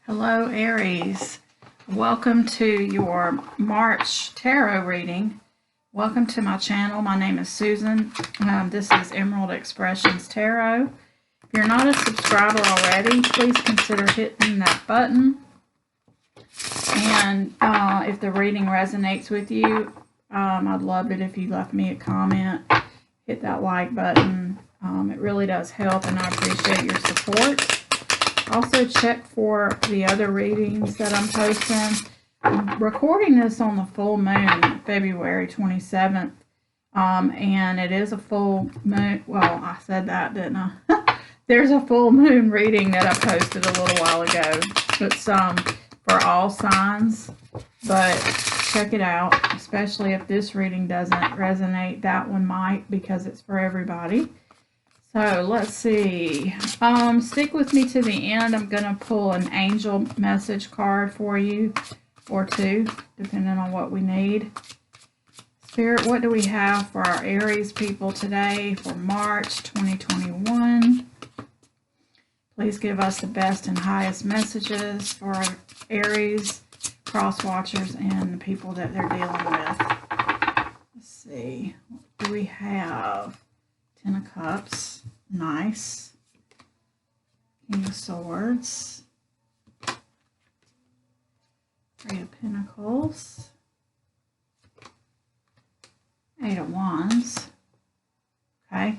Hello, Aries. Welcome to your March tarot reading. Welcome to my channel. My name is Susan. This is EmeraldExpressions Tarot. If you're not a subscriber already, please consider hitting that button. And if the reading resonates with you, I'd love it if you left me a comment. Hit that like button. It really does help, and I appreciate your support. Also, check for the other readings that I'm posting. I'm recording this on the full moon, February 27th, and it is a full moon. Well, I said that, didn't I? There's a full moon reading that I posted a little while ago. It's for all signs, but check it out, especially if this reading doesn't resonate. That one might, because it's for everybody. So let's see. Stick with me to the end. I'm going to pull an angel message card for you, or two, depending on what we need. Spirit, what do we have for our Aries people today for March 2021? Please give us the best and highest messages for our Aries, cross watchers, and the people that they're dealing with. Let's see. What do we have? Ten of Cups. Nice. King of Swords. Three of Pentacles. Eight of Wands. Okay.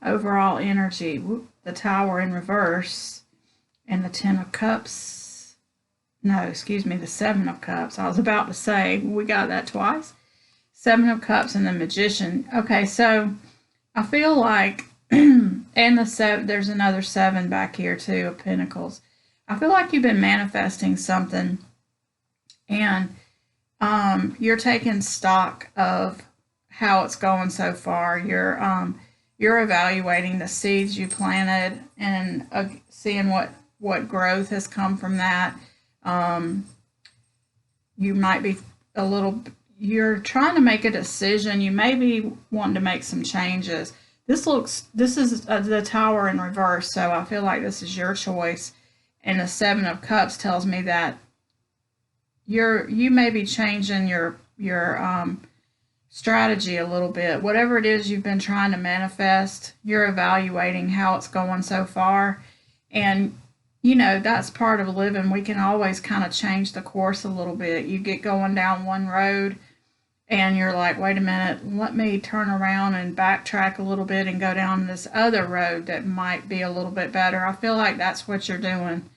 Overall energy. Whoop, the Tower in reverse. And the Ten of Cups. No, excuse me, the Seven of Cups. I was about to say, we got that twice. Seven of Cups and the Magician. Okay, so I feel like, and the seven, there's another seven back here too of Pentacles. I feel like you've been manifesting something, and you're taking stock of how it's going so far. You're evaluating the seeds you planted and seeing what growth has come from that. You might be you're trying to make a decision. You may be wanting to make some changes. This is the Tower in reverse, so I feel like this is your choice. And the Seven of Cups tells me that you may be changing your strategy a little bit. Whatever it is you've been trying to manifest, you're evaluating how it's going so far. And you know, that's part of living. We can always kind of change the course a little bit. You get going down one road and you're like, wait a minute, let me turn around and backtrack a little bit and go down this other road that might be a little bit better. I feel like that's what you're doing.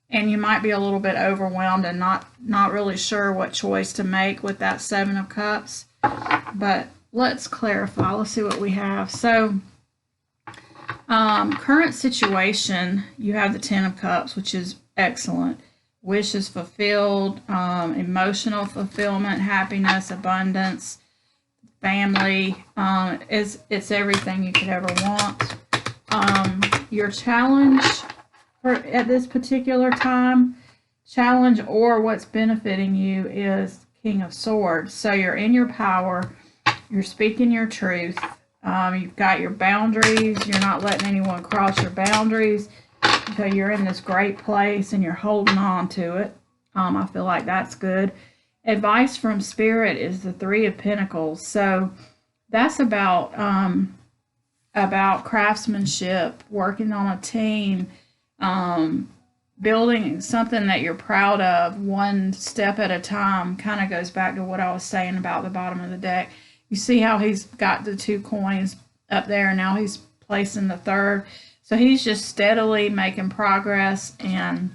And you might be a little bit overwhelmed and not really sure what choice to make with that Seven of Cups. But let's clarify. Let's see what we have. So, current situation, you have the Ten of Cups, which is excellent. Wishes fulfilled, emotional fulfillment, happiness, abundance, family. It's everything you could ever want. Your challenge at this particular time, or what's benefiting you, is King of Swords. So you're in your power. You're speaking your truth. You've got your boundaries. You're not letting anyone cross your boundaries. So you're in this great place and you're holding on to it. I feel like that's good. Advice from Spirit is the Three of Pentacles. So that's about craftsmanship, working on a team, building something that you're proud of one step at a time. Kind of goes back to what I was saying about the bottom of the deck. You see how he's got the two coins up there, and now he's placing the third. So he's just steadily making progress, and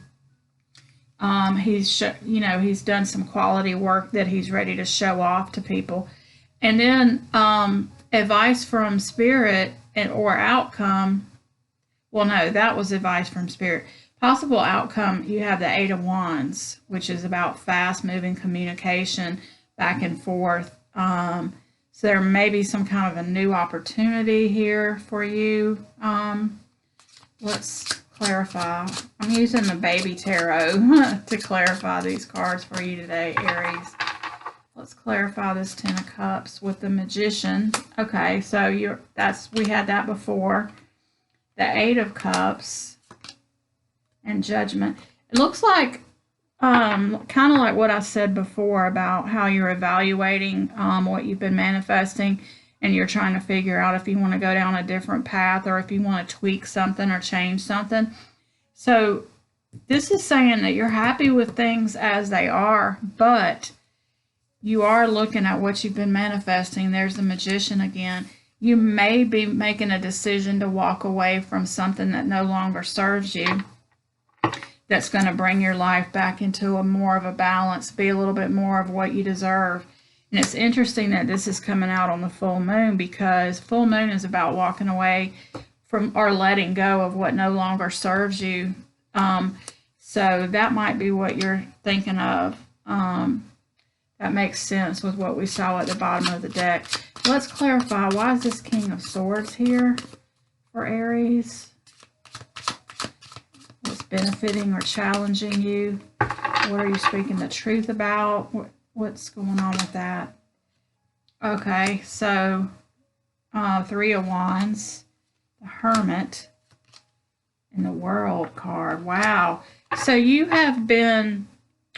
he's done some quality work that he's ready to show off to people. And then advice from Spirit or outcome. Well, no, that was advice from Spirit. Possible outcome, you have the Eight of Wands, which is about fast-moving communication back and forth. So there may be some kind of a new opportunity here for you. Let's clarify. I'm using the baby tarot to clarify these cards for you today, Aries. Let's clarify this Ten of Cups with the Magician. Okay, so we had that before. The Eight of Cups and Judgment. It looks like kind of like what I said before about how you're evaluating what you've been manifesting, and you're trying to figure out if you want to go down a different path or if you want to tweak something or change something. So this is saying that you're happy with things as they are, but you are looking at what you've been manifesting. There's the Magician again. You may be making a decision to walk away from something that no longer serves you, that's going to bring your life back into a more of a balance, be a little bit more of what you deserve. And it's interesting that this is coming out on the full moon, because full moon is about walking away from or letting go of what no longer serves you. So that might be what you're thinking of. That makes sense with what we saw at the bottom of the deck. Let's clarify, why is this King of Swords here for Aries? What's benefiting or challenging you? What are you speaking the truth about? What's going on with that? Okay, so Three of Wands, the Hermit, and the World card. Wow. So you have been,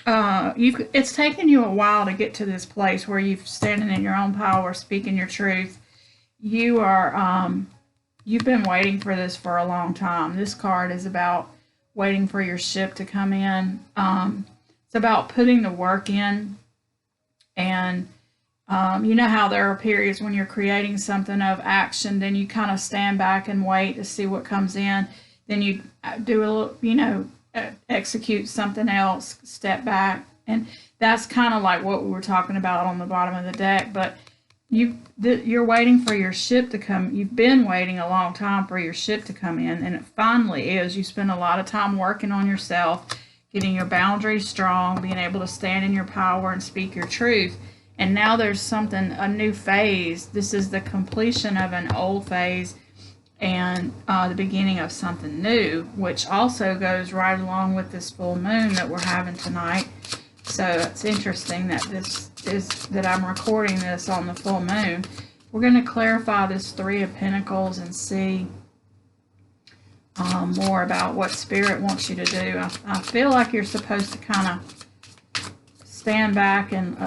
it's taken you a while to get to this place where you're standing in your own power, speaking your truth. You are, you've been waiting for this for a long time. This card is about waiting for your ship to come in. It's about putting the work in. And you know how there are periods when you're creating something of action, then you kind of stand back and wait to see what comes in. Then you do a little, you know, execute something else, step back. And that's kind of like what we were talking about on the bottom of the deck. But you're waiting for your ship to come. You've been waiting a long time for your ship to come in, and it finally is. You spend a lot of time working on yourself, getting your boundaries strong, being able to stand in your power and speak your truth. And now there's something, a new phase. This is the completion of an old phase and the beginning of something new, which also goes right along with this full moon that we're having tonight. So it's interesting that that I'm recording this on the full moon. We're going to clarify this Three of Pentacles and see more about what Spirit wants you to do. I feel like you're supposed to kind of stand back and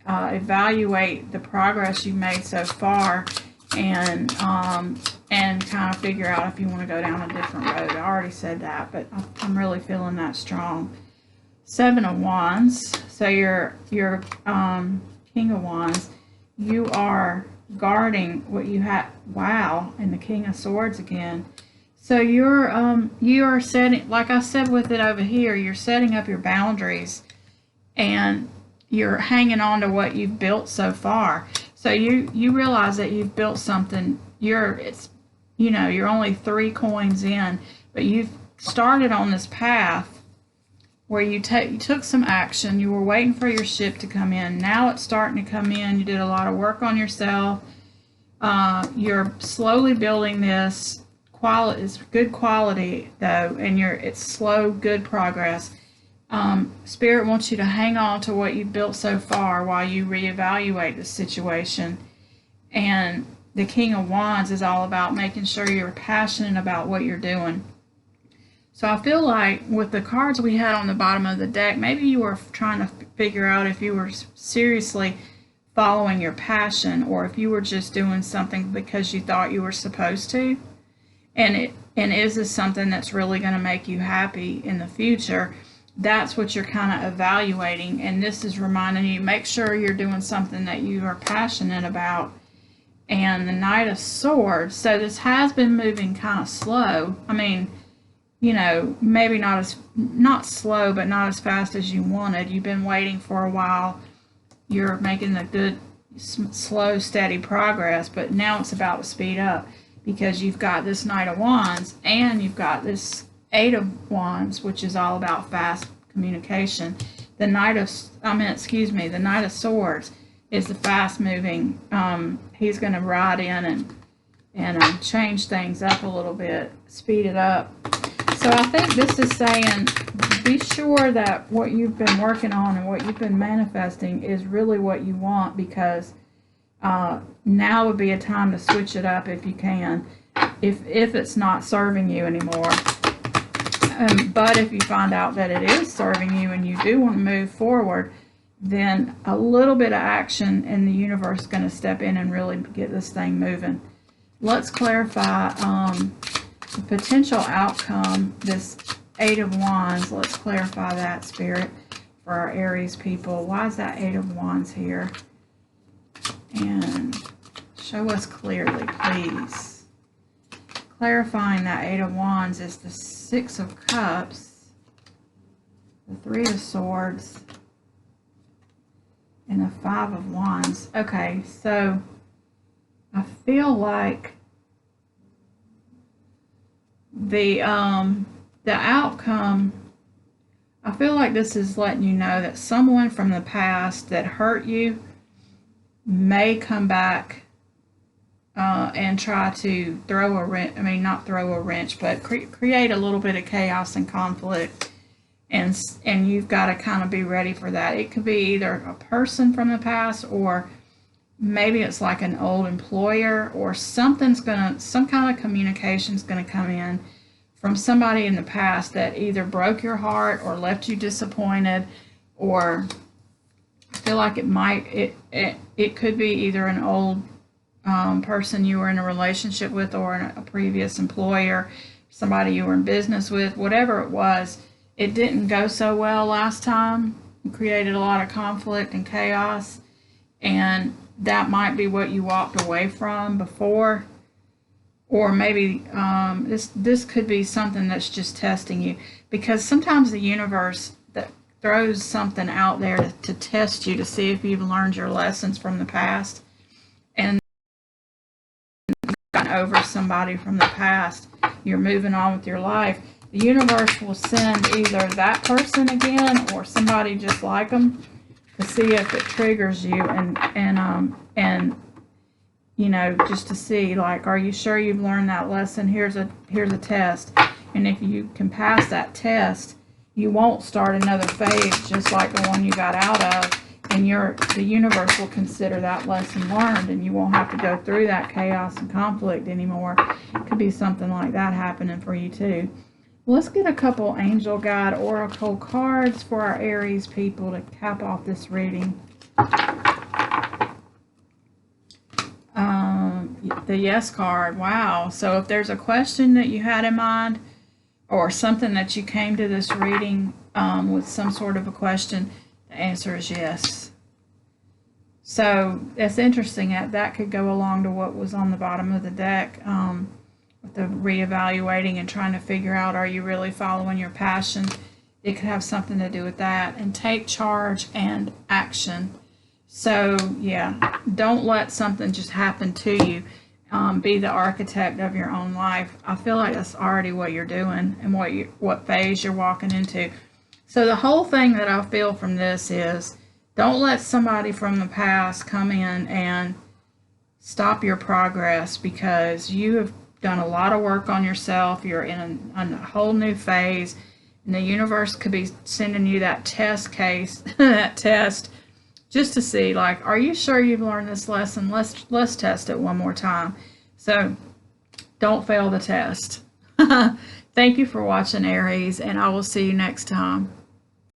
evaluate the progress you've made so far, and kind of figure out if you want to go down a different road. I already said that, but I'm really feeling that strong. Seven of Wands. So you're King of Wands. You are guarding what you have. Wow, and the King of Swords again. So you are setting, like I said with it over here, you're setting up your boundaries, and you're hanging on to what you've built so far. So you realize that you've built something. You're only 3 coins in, but you've started on this path where you took some action. You were waiting for your ship to come in. Now it's starting to come in. You did a lot of work on yourself. You're slowly building this. It's good quality though, and it's slow, good progress. Spirit wants you to hang on to what you've built so far while you reevaluate the situation. And the King of Wands is all about making sure you're passionate about what you're doing. So I feel like with the cards we had on the bottom of the deck, maybe you were trying to figure out if you were seriously following your passion, or if you were just doing something because you thought you were supposed to. And is this something that's really going to make you happy in the future? That's what you're kind of evaluating. And this is reminding you, make sure you're doing something that you are passionate about. And the Knight of Swords. So this has been moving kind of slow. I mean, you know, maybe not slow, but not as fast as you wanted. You've been waiting for a while. You're making the good, slow, steady progress, but now it's about to speed up, because you've got this Knight of Wands and you've got this Eight of Wands, which is all about fast communication. The Knight of Swords is the fast moving. He's going to ride in and change things up a little bit, speed it up. So I think this is saying, be sure that what you've been working on and what you've been manifesting is really what you want, because now would be a time to switch it up if you can, if it's not serving you anymore. But if you find out that it is serving you and you do want to move forward, then a little bit of action and the universe is going to step in and really get this thing moving. Let's clarify the potential outcome, this 8 of Wands. Let's clarify that, Spirit, for our Aries people. Why is that 8 of Wands here? And show us clearly, please. Clarifying that 8 of Wands is the 6 of Cups, the 3 of Swords, and the 5 of Wands. Okay, so I feel like the outcome, I feel like this is letting you know that someone from the past that hurt you may come back and try to throw a wrench, I mean, not throw a wrench, but create a little bit of chaos and conflict. And you've got to kind of be ready for that. It could be either a person from the past, or maybe it's like an old employer, or some kind of communication's gonna come in from somebody in the past that either broke your heart or left you disappointed, or I feel like it could be either an old person you were in a relationship with, or a previous employer, somebody you were in business with, whatever it was. It didn't go so well last time. It created a lot of conflict and chaos, and that might be what you walked away from before. Or maybe this could be something that's just testing you, because sometimes the universe that throws something out there to test you, to see if you've learned your lessons from the past and gotten over somebody from the past. You're moving on with your life. The universe will send either that person again or somebody just like them to see if it triggers you, and you know, just to see, like, are you sure you've learned that lesson? Here's a test, and if you can pass that test, you won't start another phase just like the one you got out of, and the universe will consider that lesson learned, and you won't have to go through that chaos and conflict anymore. It could be something like that happening for you too. Let's get a couple Angel Guide Oracle cards for our Aries people to cap off this reading. The Yes card. Wow. So if there's a question that you had in mind, or something that you came to this reading with some sort of a question, the answer is yes. So it's interesting that could go along to what was on the bottom of the deck. The reevaluating and trying to figure out, are you really following your passion? It could have something to do with that. And take charge and action. So yeah, don't let something just happen to you. Be the architect of your own life. I feel like that's already what you're doing, and what phase you're walking into. So the whole thing that I feel from this is, don't let somebody from the past come in and stop your progress, because you have done a lot of work on yourself. You're in a whole new phase, and the universe could be sending you that test case, that test, just to see, like, are you sure you've learned this lesson? Let's test it one more time. So don't fail the test. Thank you for watching, Aries, and I will see you next time.